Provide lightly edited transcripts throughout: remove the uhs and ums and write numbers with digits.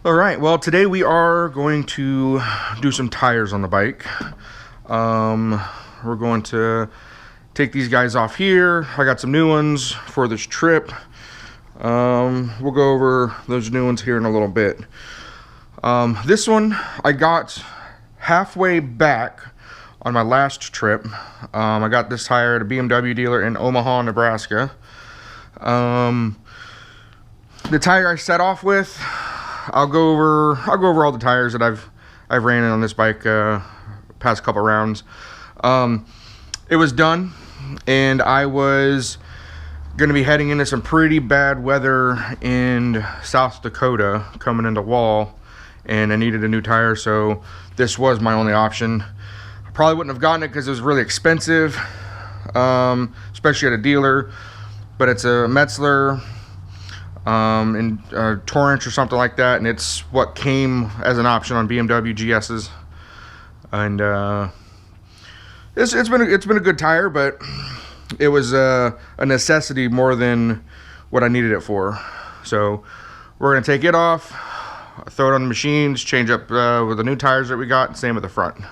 All right, well, today we are going to do some tires on the bike. We're going to take these guys off here. I got some new ones for this trip. We'll go over those new ones here in a little bit. This one I got halfway back on my last trip. I got this tire at a BMW dealer in Omaha, Nebraska. The tire I set off with, I'll go over all the tires that I've ran in on this bike past couple rounds. It was done, and I was going to be heading into some pretty bad weather in South Dakota coming into Wall, and I needed a new tire, so this was my only option. I probably wouldn't have gotten it because it was really expensive, especially at a dealer, but it's a Metzler in Torrance or something like that, and it's what came as an option on BMW GS's, and it's been a good tire, but it was a necessity more than what I needed it for. So we're gonna take it off, throw it on the machines, change up with the new tires that we got, same with the front.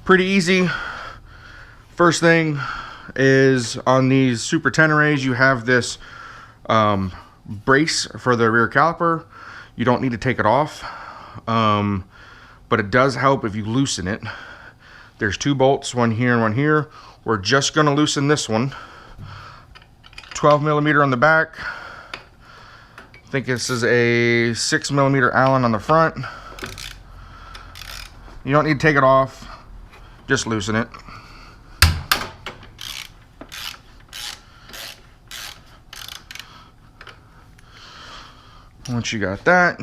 Pretty easy. First thing is on these Super Teneres, you have this brace for the rear caliper. You don't need to take it off, but it does help if you loosen it. There's two bolts, one here and one here. We're just going to loosen this one. 12mm on the back. I think this is a 6mm Allen on the front. You don't need to take it off, just loosen it. Once you got that,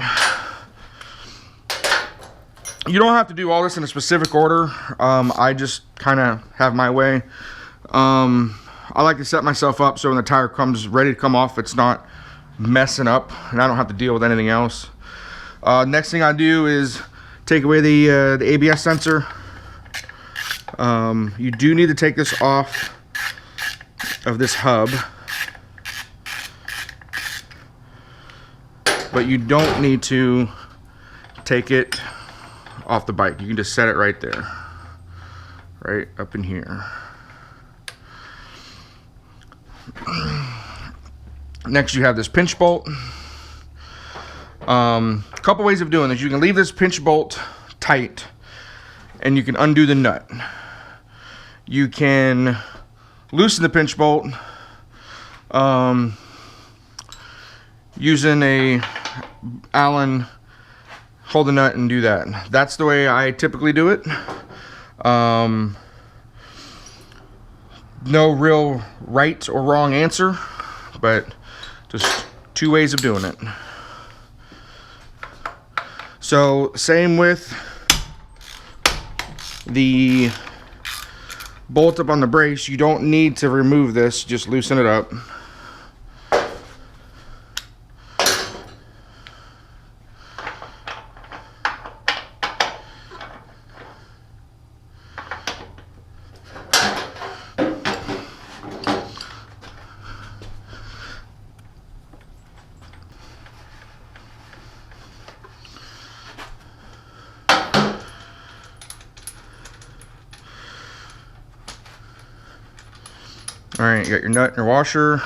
you don't have to do all this in a specific order. I just kind of have my way. I like to set myself up so when the tire comes ready to come off, it's not messing up and I don't have to deal with anything else. Next thing I do is take away the ABS sensor. You do need to take this off of this hub, but you don't need to take it off the bike. You can just set it right there, right up in here. Next, you have this pinch bolt. Couple ways of doing this. You can leave this pinch bolt tight and you can undo the nut. You can loosen the pinch bolt using a Allen, hold the nut and do that. That's the way I typically do it. No real right or wrong answer, but just two ways of doing it. So same with the bolt up on the brace. You don't need to remove this, just loosen it up. All right, you got your nut and your washer.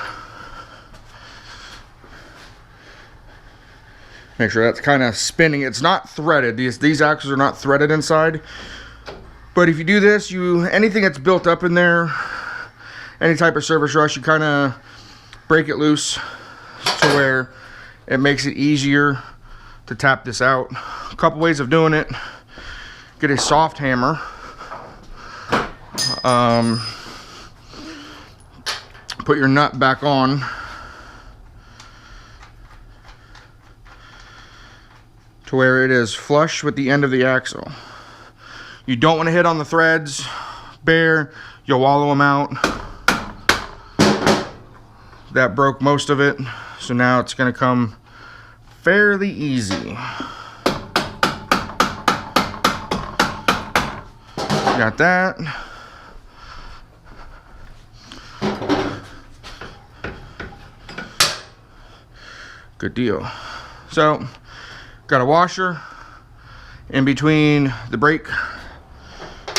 Make sure that's kind of spinning. It's not threaded. These axles are not threaded inside. But if you do this, anything that's built up in there, any type of service rush, you kind of break it loose to where it makes it easier to tap this out. A couple ways of doing it. Get a soft hammer. Put your nut back on. To where it is flush with the end of the axle. You don't want to hit on the threads bare, you'll wallow them out. That broke most of it, so now it's going to come fairly easy. Got that. Good deal. So, got a washer in between the brake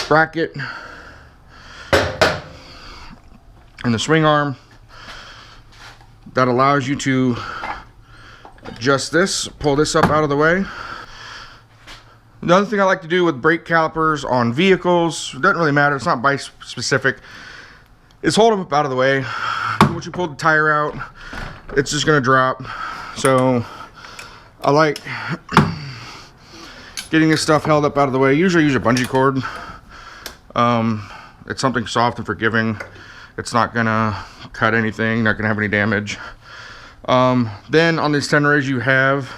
bracket and the swing arm. That allows you to adjust this, pull this up out of the way. Another thing I like to do with brake calipers on vehicles, it doesn't really matter, it's not bike specific, is hold them up out of the way. Once you pull the tire out, it's just gonna drop. So I like getting this stuff held up out of the way. Usually use a bungee cord. It's something soft and forgiving. It's not gonna cut anything, not gonna have any damage. Then on these teneres you have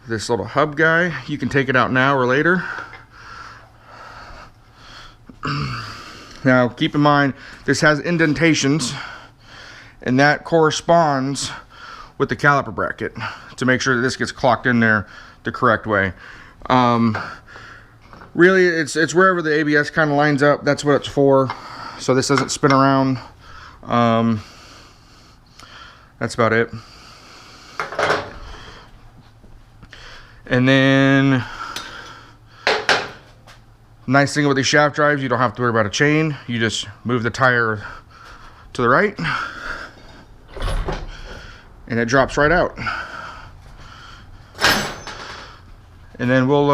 this little hub guy. You can take it out now or later. Now keep in mind this has indentations, and that corresponds with the caliper bracket to make sure that this gets clocked in there the correct way. Really it's wherever the ABS kind of lines up, that's what it's for, so this doesn't spin around. That's about it. And then nice thing with these shaft drives, you don't have to worry about a chain. You just move the tire to the right and it drops right out. And then we'll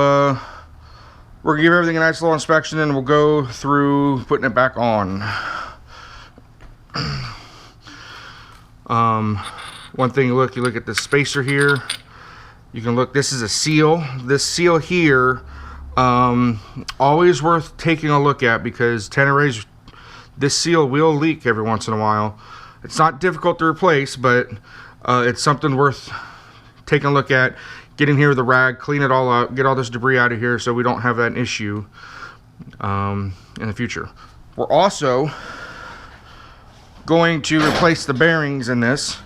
gonna give everything a nice little inspection, and we'll go through putting it back on. One thing, you look at the spacer here. You can look, this is a seal. This seal here, always worth taking a look at, because teneres, this seal will leak every once in a while. It's not difficult to replace, but it's something worth taking a look at. Get in here with a rag, clean it all up, get all this debris out of here so we don't have that issue in the future. We're also going to replace the bearings in this.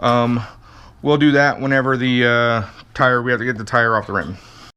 We'll do that whenever the we have to get the tire off the rim.